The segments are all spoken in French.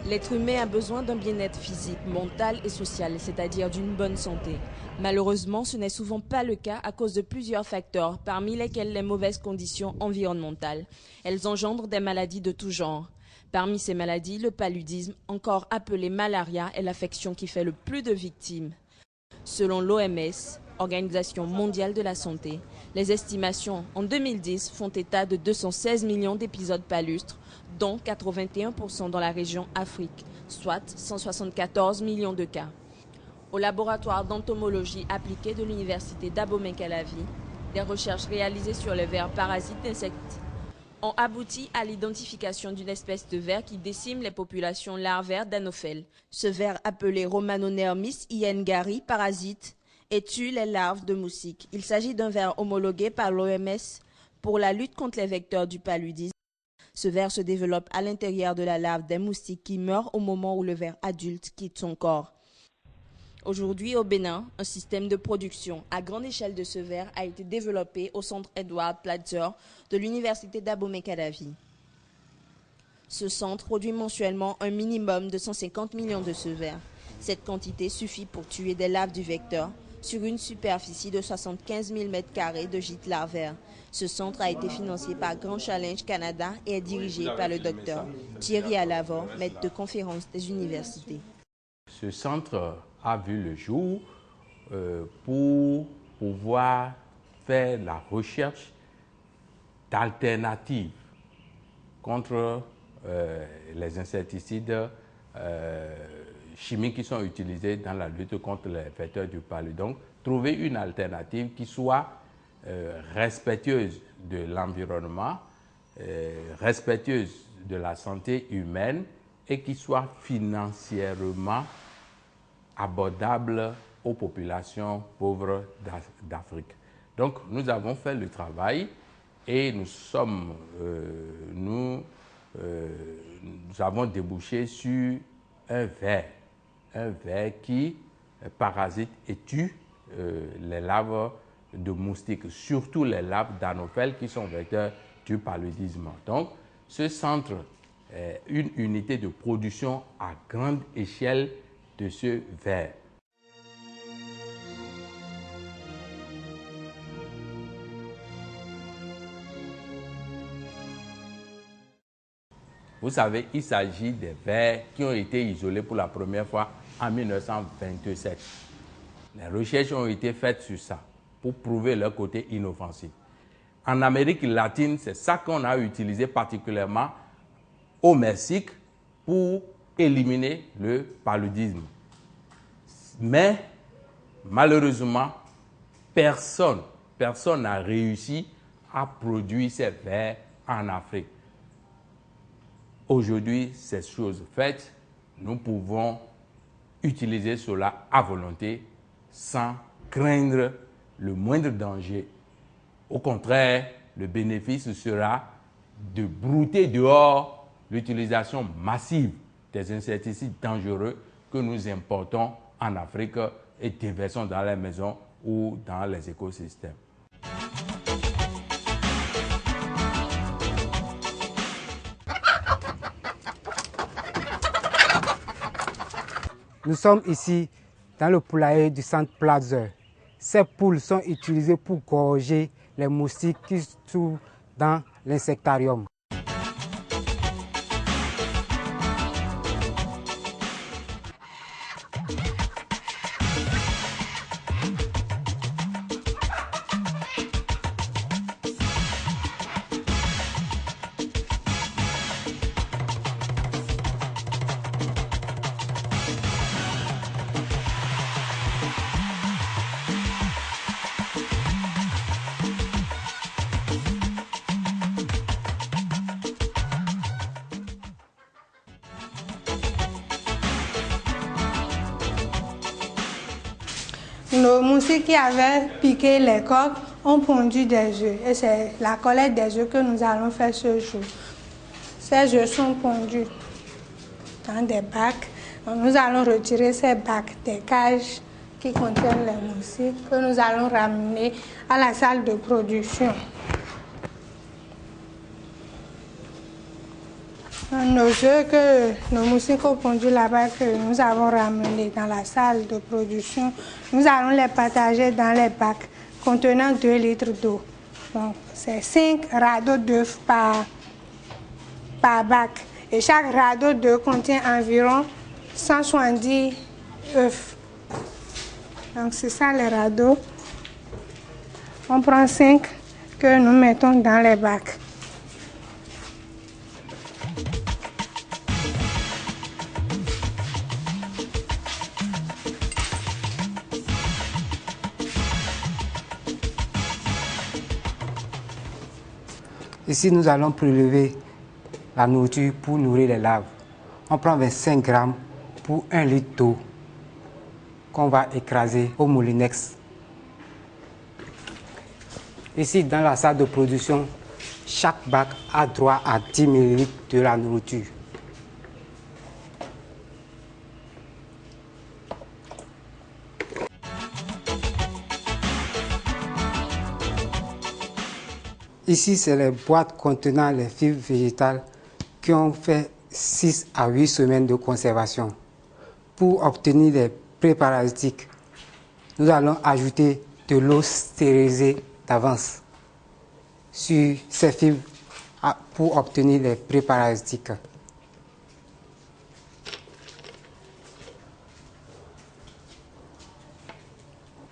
L'être humain a besoin d'un bien-être physique, mental et social, c'est-à-dire d'une bonne santé. Malheureusement, ce n'est souvent pas le cas à cause de plusieurs facteurs, parmi lesquels les mauvaises conditions environnementales. Elles engendrent des maladies de tout genre. Parmi ces maladies, le paludisme, encore appelé malaria, est l'affection qui fait le plus de victimes. Selon l'OMS, Organisation mondiale de la santé, les estimations en 2010 font état de 216 millions d'épisodes palustres, dont 81% dans la région Afrique, soit 174 millions de cas. Au laboratoire d'entomologie appliquée de l'université d'Abomey-Calavi, des recherches réalisées sur les vers parasites d'insectes ont abouti à l'identification d'une espèce de ver qui décime les populations larvaires d'anophèles. Ce ver appelé Romanonermis iengari parasite et tue les larves de moustiques. Il s'agit d'un ver homologué par l'OMS pour la lutte contre les vecteurs du paludisme. Ce ver se développe à l'intérieur de la larve des moustiques qui meurent au moment où le ver adulte quitte son corps. Aujourd'hui, au Bénin, un système de production à grande échelle de ce ver a été développé au centre Edward Platzer de l'université d'Abomey-Calavi. Ce centre produit mensuellement un minimum de 150 millions de ce ver. Cette quantité suffit pour tuer des larves du vecteur sur une superficie de 75 000 m² de gîtes larvaires. Ce centre a été financé par Grand Challenge Canada et est dirigé par le docteur Thierry Alavor, maître de conférence des universités. Ce centre a vu le jour pour pouvoir faire la recherche d'alternatives contre les insecticides chimiques qui sont utilisés dans la lutte contre les vecteurs du paludisme. Donc, trouver une alternative qui soit respectueuse de l'environnement, respectueuse de la santé humaine et qui soit financièrement abordable aux populations pauvres d'Afrique. Donc, nous avons fait le travail et nous avons débouché sur un ver qui parasite et tue les larves de moustiques, surtout les larves d'anophèles qui sont vecteurs du paludisme. Donc, ce centre est une unité de production à grande échelle de ce ver. Vous savez, il s'agit des vers qui ont été isolés pour la première fois en 1927. Les recherches ont été faites sur ça pour prouver leur côté inoffensif. En Amérique latine, c'est ça qu'on a utilisé particulièrement au Mexique pour éliminer le paludisme. Mais malheureusement, personne n'a réussi à produire ces vers en Afrique. Aujourd'hui, ces choses faites, nous pouvons utiliser cela à volonté sans craindre le moindre danger. Au contraire, le bénéfice sera de brouter dehors l'utilisation massive des insecticides dangereux que nous importons en Afrique et déversons dans les maisons ou dans les écosystèmes. Nous sommes ici dans le poulailler du centre Platzer. Ces poules sont utilisées pour gorger les moustiques qui se trouvent dans l'insectarium. Nos moustiques qui avaient piqué les coques ont pondu des œufs et c'est la collecte des œufs que nous allons faire ce jour. Ces œufs sont pondus dans des bacs. Nous allons retirer ces bacs des cages qui contiennent les moustiques que nous allons ramener à la salle de production. Nos œufs que nos moustiques ont pondus là-bas, que nous avons ramenés dans la salle de production, nous allons les partager dans les bacs contenant 2 litres d'eau. Donc, c'est 5 radeaux d'œufs par bac. Et chaque radeau d'œufs contient environ 170 œufs. Donc, c'est ça les radeaux. On prend 5 que nous mettons dans les bacs. Ici, nous allons prélever la nourriture pour nourrir les larves. On prend 25 grammes pour 1 litre d'eau qu'on va écraser au moulinex. Ici, dans la salle de production, chaque bac a droit à 10 ml de la nourriture. Ici, c'est les boîtes contenant les fibres végétales qui ont fait 6 à 8 semaines de conservation. Pour obtenir les préparasitiques, nous allons ajouter de l'eau stérilisée d'avance sur ces fibres pour obtenir les préparasitiques.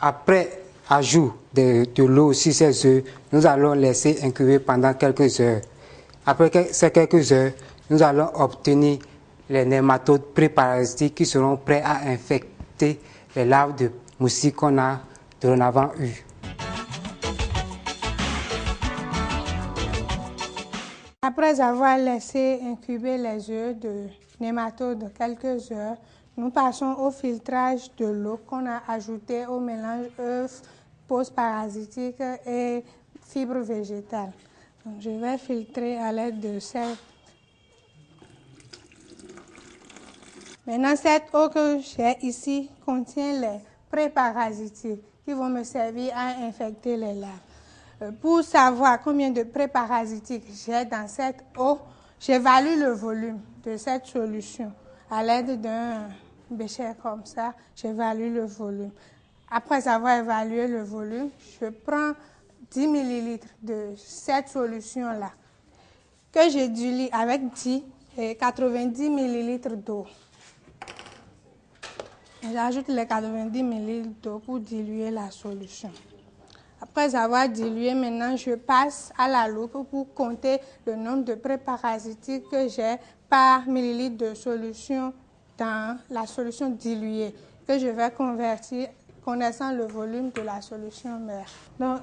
Après ajout de l'eau sur ces œufs, nous allons laisser incuber pendant quelques heures. Après ces quelques heures, nous allons obtenir les nématodes préparasitiques qui seront prêts à infecter les larves de moustiques qu'on a dorénavant eues. Après avoir laissé incuber les œufs de nématodes quelques heures, nous passons au filtrage de l'eau qu'on a ajouté au mélange œufs, post-parasitiques et fibres végétales. Donc, je vais filtrer à l'aide de cette. Maintenant, cette eau que j'ai ici contient les préparasitiques qui vont me servir à infecter les larves. Pour savoir combien de préparasitiques j'ai dans cette eau, j'évalue le volume de cette solution à l'aide d'un bécher comme ça. J'évalue le volume. Après avoir évalué le volume, je prends 10 ml de cette solution-là que je dilue avec 10 et 90 ml d'eau. J'ajoute les 90 ml d'eau pour diluer la solution. Après avoir dilué, maintenant, je passe à la loupe pour compter le nombre de préparasitiques que j'ai par millilitre de solution dans la solution diluée, que je vais convertir connaissant le volume de la solution mère. Donc,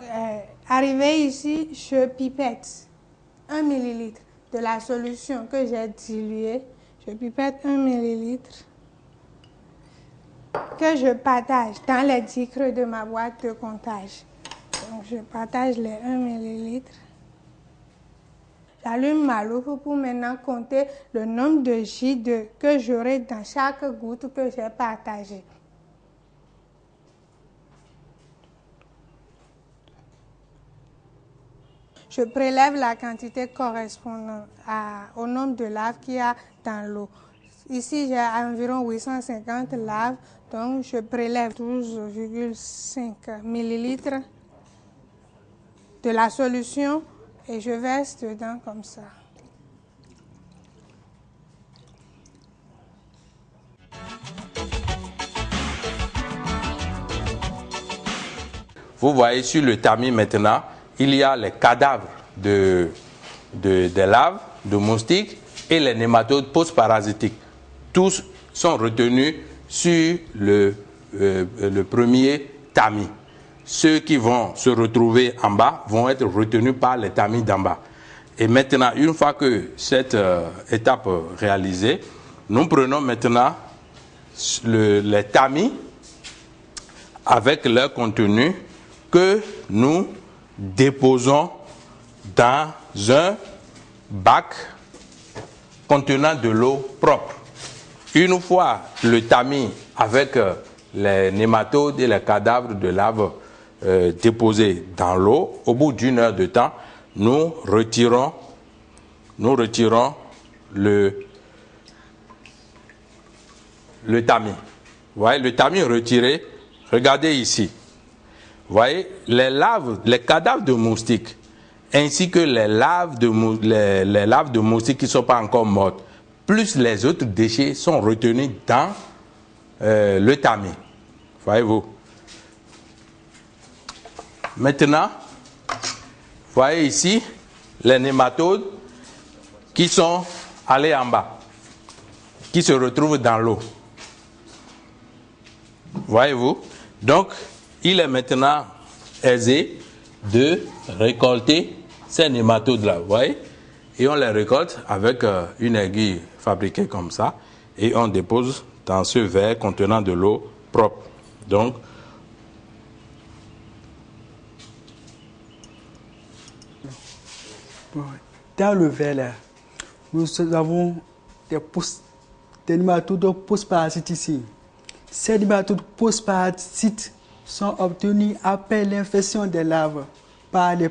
arrivé ici, je pipette 1 ml de la solution que j'ai diluée. Je pipette 1 ml que je partage dans les 10 creux de ma boîte de comptage. Donc, je partage les 1 ml. J'allume ma loupe pour maintenant compter le nombre de J2 que j'aurai dans chaque goutte que j'ai partagée. Je prélève la quantité correspondant au nombre de larves qu'il y a dans l'eau. Ici, j'ai environ 850 larves, donc je prélève 12,5 ml de la solution et je verse dedans comme ça. Vous voyez sur le tamis maintenant, il y a les cadavres des larves, de moustiques et les nématodes post-parasitiques. Tous sont retenus sur le premier tamis. Ceux qui vont se retrouver en bas vont être retenus par les tamis d'en bas. Et maintenant, une fois que cette étape réalisée, nous prenons maintenant les tamis avec leur contenu que nous déposons dans un bac contenant de l'eau propre. Une fois le tamis avec les nématodes et les cadavres de larves déposés dans l'eau, au bout d'1 heure de temps, nous retirons le tamis. Vous voyez, le tamis retiré, regardez ici. Vous voyez, les cadavres de moustiques, ainsi que les larves de moustiques qui ne sont pas encore mortes, plus les autres déchets sont retenus dans le tamis. Voyez-vous. Maintenant, vous voyez ici les nématodes qui sont allés en bas, qui se retrouvent dans l'eau. Voyez-vous. Donc, il est maintenant aisé de récolter ces nématodes-là. Vous voyez. Et on les récolte avec une aiguille fabriquée comme ça. Et on dépose dans ce verre contenant de l'eau propre. Donc, dans le verre là, nous avons des nématodes post-parasites ici. Ces nématodes post-parasites sont obtenus après l'infection des larves par les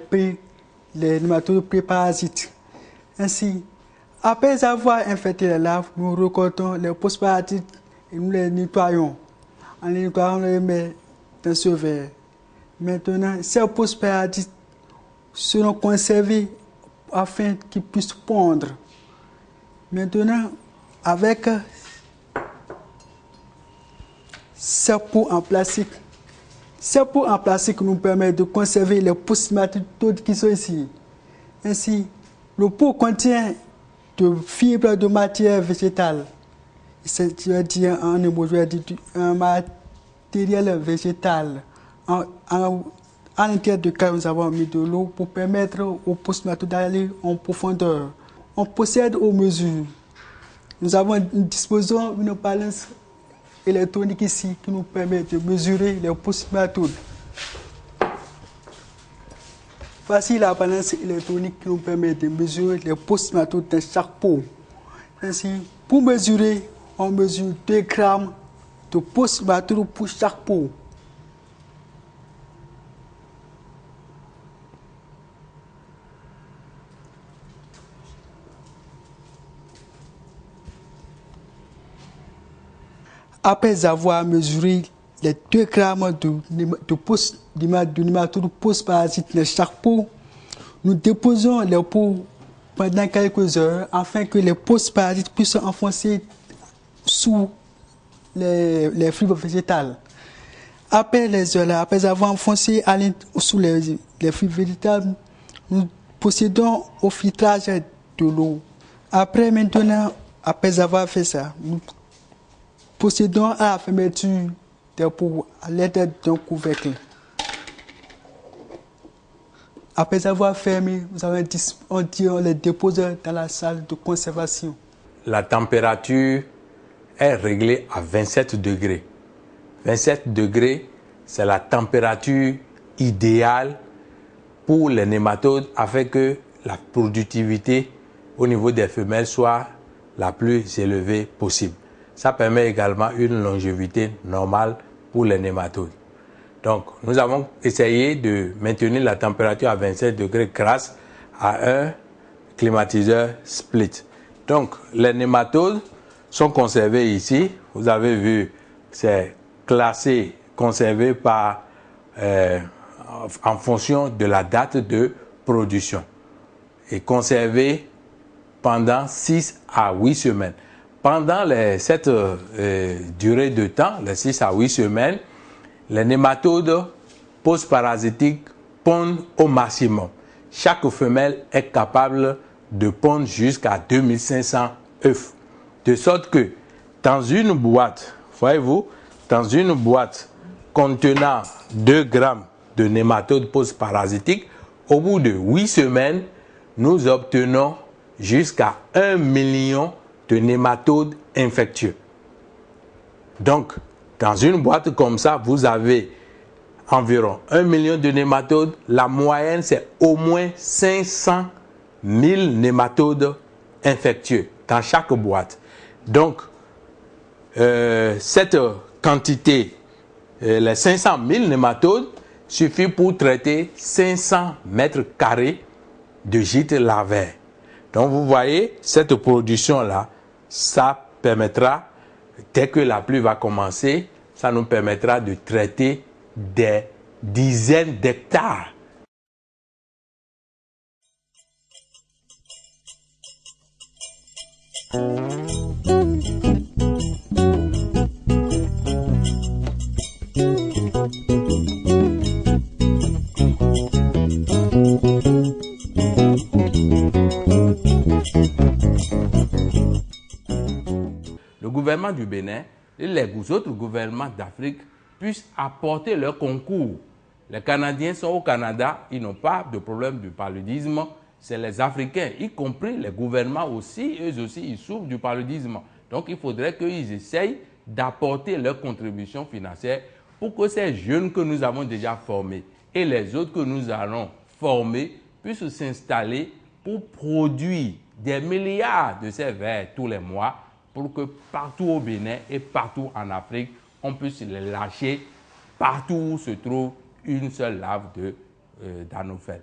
nématodes pré-parasites. Ainsi, après avoir infecté les larves, nous récoltons les post-parasites et nous les nettoyons. En les nettoyant, on les met dans ce verre. Maintenant, ces post-parasites seront conservés afin qu'ils puissent pondre. Maintenant, avec ces pots en plastique, nous permettent de conserver les post-nématodes qui sont ici. Ainsi, le pot contient de fibres de matière végétale. C'est-à-dire un matériel végétal. En l'intérieur de cas, nous avons mis de l'eau pour permettre aux post-nématodes d'aller en profondeur. On possède aux mesures. Nous disposons d'une balance électronique ici qui nous permet de mesurer les post-nématodes. Voici la balance électronique qui nous permet de mesurer les post-nématodes dans chaque pot. Ainsi, pour mesurer, on mesure 2 grammes de post-nématodes pour chaque pot. Après avoir mesuré les 2 grammes de nématodes post-parasites dans chaque pot, nous déposons les pots pendant quelques heures afin que les post-parasites puissent enfoncer sous les fibres végétales. Après les heures là, après avoir enfoncé sous les fibres végétales, nous procédons au filtrage de l'eau. Après avoir fait ça, nous procédons à la fermeture des pots à l'aide d'un couvercle. Après avoir fermé, on les dépose dans la salle de conservation. La température est réglée à 27 degrés. 27 degrés, c'est la température idéale pour les nématodes afin que la productivité au niveau des femelles soit la plus élevée possible. Ça permet également une longévité normale pour les nématodes. Donc, nous avons essayé de maintenir la température à 27 degrés grâce à un climatiseur split. Donc, les nématodes sont conservés ici. Vous avez vu, c'est classé, conservé en fonction de la date de production et conservé pendant 6 à 8 semaines. Pendant cette durée de temps, les 6 à 8 semaines, les nématodes post-parasitiques pondent au maximum. Chaque femelle est capable de pondre jusqu'à 2500 œufs. De sorte que dans une boîte, voyez-vous, dans une boîte contenant 2 grammes de nématodes post-parasitiques, au bout de 8 semaines, nous obtenons jusqu'à 1 million de nématodes infectieux. Donc, dans une boîte comme ça, vous avez environ 1 million de nématodes. La moyenne, c'est au moins 500 000 nématodes infectieux dans chaque boîte. Donc, cette quantité, les 500 000 nématodes, suffit pour traiter 500 mètres carrés de gîtes larvaires. Donc vous voyez, cette production-là, ça permettra, dès que la pluie va commencer, ça nous permettra de traiter des dizaines d'hectares. Le gouvernement du Bénin et les autres gouvernements d'Afrique puissent apporter leur concours. Les Canadiens sont au Canada, ils n'ont pas de problème du paludisme. C'est les Africains, y compris les gouvernements aussi, eux aussi, ils souffrent du paludisme. Donc, il faudrait qu'ils essayent d'apporter leur contribution financière pour que ces jeunes que nous avons déjà formés et les autres que nous allons former puissent s'installer pour produire des milliards de ces vers tous les mois pour que partout au Bénin et partout en Afrique, on puisse les lâcher partout où se trouve une seule lave d'Anophèle.